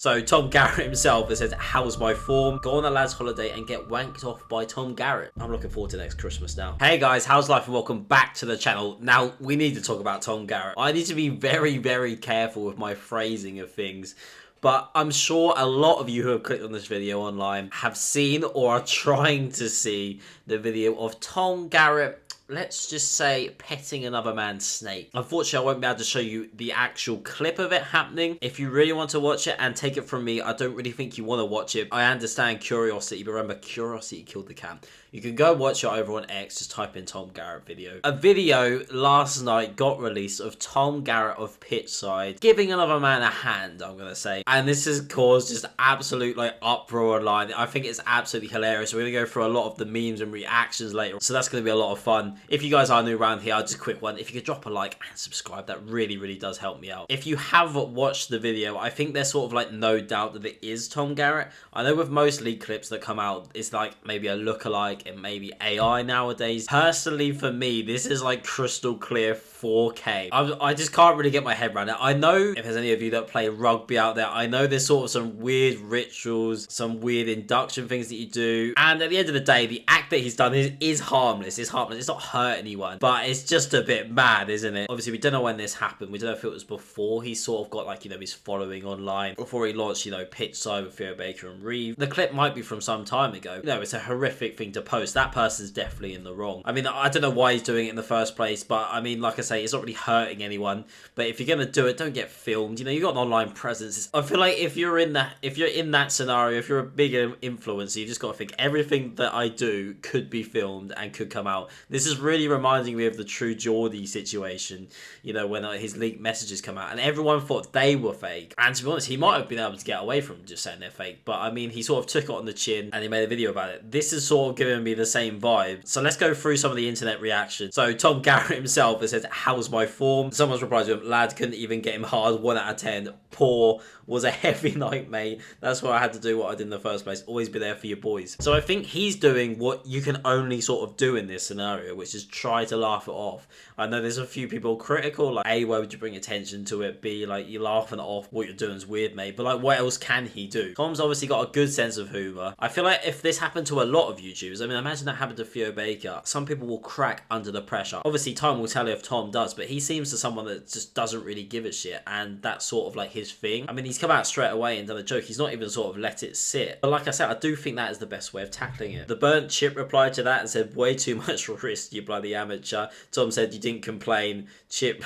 So Tom Garratt himself has said, how's my form? Go on a lad's holiday and get wanked off by Tom Garratt. I'm looking forward to next Christmas now. Hey guys, how's life and welcome back to the channel. Now, we need to talk about Tom Garratt. I need to be very, very careful with my phrasing of things. But I'm sure a lot of you who have clicked on this video online have seen or are trying to see the video of Tom Garratt, let's just say, petting another man's snake. Unfortunately, I won't be able to show you the actual clip of it happening. If you really want to watch it, and take it from me, I don't really think you want to watch it. I understand curiosity, but remember, curiosity killed the cat. You can go watch it over on X, just type in Tom Garratt video. A video last night got released of Tom Garratt of Pitchside giving another man a hand, I'm gonna say. And this has caused just absolute uproar online. I think it's absolutely hilarious. We're gonna go through a lot of the memes and reactions later, so that's gonna be a lot of fun. If you guys are new around here, I'll just quick one. If you could drop a like and subscribe, that really, really does help me out. If you have watched the video, I think there's sort of no doubt that it is Tom Garratt. I know with most leak clips that come out, it's maybe a lookalike and maybe AI nowadays. Personally, for me, this is crystal clear 4K. I just can't really get my head around it. I know if there's any of you that play rugby out there, I know there's sort of some weird rituals, some weird induction things that you do. And at the end of the day, the act that he's done is harmless. It's harmless. It's not hurt anyone. But it's just a bit mad, isn't it? Obviously, we don't know when this happened. We don't know if it was before he sort of got his following online, before he launched, Pitchside with Theo Baker and Reeve. The clip might be from some time ago. It's a horrific thing to post. That person's definitely in the wrong. I mean, I don't know why he's doing it in the first place, but I mean, like I say, it's not really hurting anyone. But if you're gonna do it, don't get filmed. You've got an online presence. I feel like if you're in that scenario, if you're a bigger influencer, you just got to think everything that I do could be filmed and could come out. This is really reminding me of the True Geordie situation, when his leaked messages come out and everyone thought they were fake. And to be honest, he might have been able to get away from just saying they're fake, but I mean, he sort of took it on the chin and he made a video about it. This is sort of giving me the same vibe. So let's go through some of the internet reactions. So Tom Garratt himself has said, how's my form? Someone's replied to him, lad, couldn't even get him hard, 1 out of 10. Poor, was a heavy night, mate. That's why I had to do what I did in the first place. Always be there for your boys. So I think he's doing what you can only sort of do in this scenario, which is try to laugh it off. I know there's a few people critical, A, why would you bring attention to it? B, you're laughing it off. What you're doing is weird, mate. But what else can he do? Tom's obviously got a good sense of humor. I feel like if this happened to a lot of YouTubers, I mean, imagine that happened to Theo Baker. Some people will crack under the pressure. Obviously, time will tell you if Tom does, but he seems to someone that just doesn't really give a shit, and that's sort of his thing. I mean, he's come out straight away and done a joke. He's not even sort of let it sit. But like I said, I do think that is the best way of tackling it. The Burnt Chip replied to that and said, way too much risk, you bloody amateur. Tom said, you didn't complain. Chip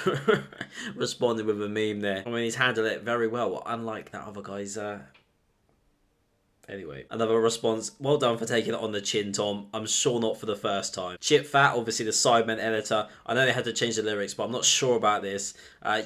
responded with a meme there. I mean, he's handled it very well, unlike that other guy's Anyway, another response. Well done for taking it on the chin, Tom. I'm sure not for the first time. Chip Fat, obviously the Sidemen editor. I know they had to change the lyrics, but I'm not sure about this.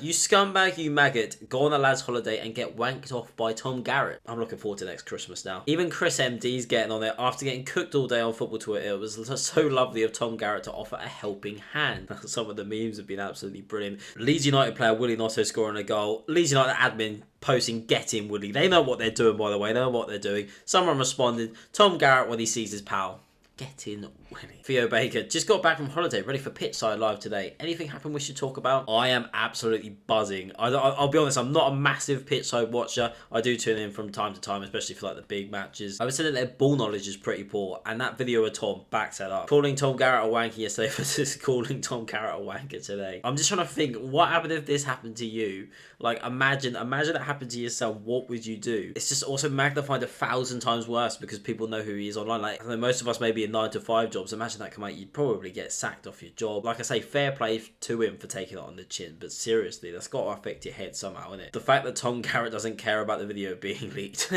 You scumbag, you maggot. Go on a lad's holiday and get wanked off by Tom Garratt. I'm looking forward to next Christmas now. Even Chris MD's getting on it after getting cooked all day on football Twitter. It was so lovely of Tom Garratt to offer a helping hand. Some of the memes have been absolutely brilliant. Leeds United player Willie Notto scoring a goal. Leeds United admin posting, get in, Woody. They know what they're doing, by the way. They know what they're doing. Someone responded, Tom Garratt when he sees his pal. Get in, Willie. Theo Baker just got back from holiday, ready for Pitchside Live today. Anything happen we should talk about? I am absolutely buzzing. I'll be honest, I'm not a massive Pitchside watcher. I do tune in from time to time, especially for the big matches. I would say that their ball knowledge is pretty poor, and that video of Tom backs that up. Calling Tom Garratt a wanker yesterday versus calling Tom Garratt a wanker today. I'm just trying to think, what happened if this happened to you? Imagine that happened to yourself. What would you do? It's just also magnified 1,000 times worse because people know who he is online. I know most of us maybe in 9-to-5 jobs. Imagine that come out, you'd probably get sacked off your job. Like I say, fair play to him for taking it on the chin, but seriously, that's got to affect your head somehow, innit? The fact that Tom Garratt doesn't care about the video being leaked.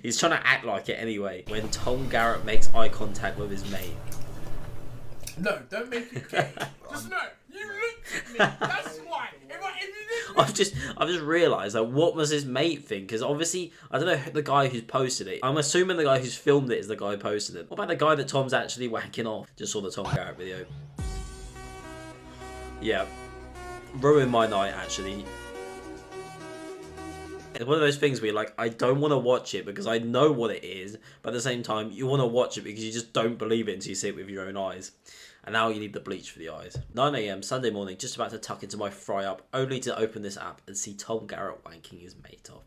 He's trying to act like it anyway. When Tom Garratt makes eye contact with his mate. No, don't make it gay. Just no, you looked at me. That's why. I've just realised what must his mate think? Because obviously, I don't know the guy who's posted it. I'm assuming the guy who's filmed it is the guy who posted it. What about the guy that Tom's actually whacking off? Just saw the Tom Garratt video. Yeah. Ruined my night, actually. It's one of those things where you're I don't want to watch it because I know what it is, but at the same time, you want to watch it because you just don't believe it until you see it with your own eyes. And now you need the bleach for the eyes. 9 AM, Sunday morning, just about to tuck into my fry up, only to open this app and see Tom Garratt wanking his mate off.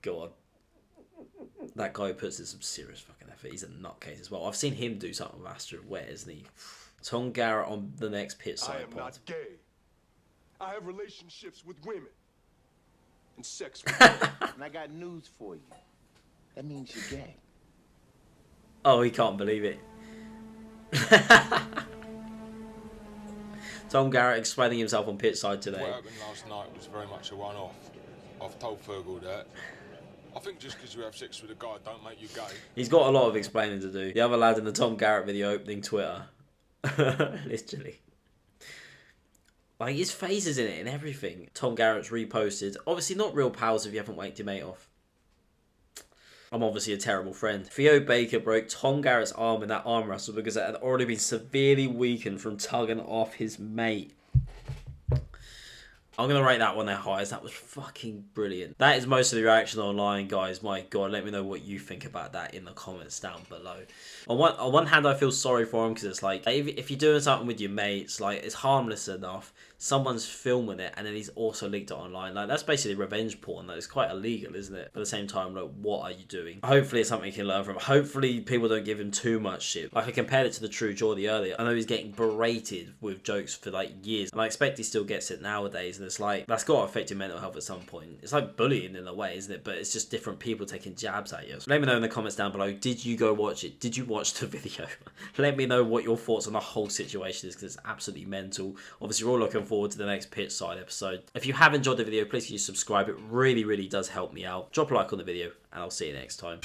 god. That guy puts in some serious fucking effort. He's a nutcase as well. I've seen him do something with Astrid Wet, isn't he? Tom Garratt on the next pit side. I am not gay. I have relationships with women. And sex with And I got news for you. That means you're gay. Oh, he can't believe it. Tom Garratt explaining himself on pit side today. What happened last night was very much a one-off. I've told Fergal that. I think just because you have sex with a guy don't make you gay. He's got a lot of explaining to do. The other lad in the Tom Garratt video opening Twitter. Literally. Like, his face is in it and everything. Tom Garratt's reposted. Obviously not real pals if you haven't waked your mate off. I'm obviously a terrible friend. Theo Baker broke Tom Garratt's arm in that arm wrestle because it had already been severely weakened from tugging off his mate. I'm going to rate that one their highest. That was fucking brilliant. That is most of the reaction online, guys. My God, let me know what you think about that in the comments down below. On one hand, I feel sorry for him because it's like, if you're doing something with your mates, like, it's harmless enough. Someone's filming it and then he's also leaked it online. Like, that's basically revenge porn. Like, it's quite illegal, isn't it? But at the same time, like, what are you doing? Hopefully it's something you can learn from. Hopefully people don't give him too much shit. Like, I compared it to the True Geordie earlier. I know he's getting berated with jokes for like years. And I expect he still gets it nowadays. And it's like, that's got to affect your mental health at some point. It's like bullying in a way, isn't it? But it's just different people taking jabs at you. So let me know in the comments down below. Did you go watch it? Did you watch the video? Let me know what your thoughts on the whole situation is because it's absolutely mental. Obviously, we're all looking forward to the next pit side episode. If you have enjoyed the video, please can you subscribe. It really, really does help me out. Drop a like on the video and I'll see you next time.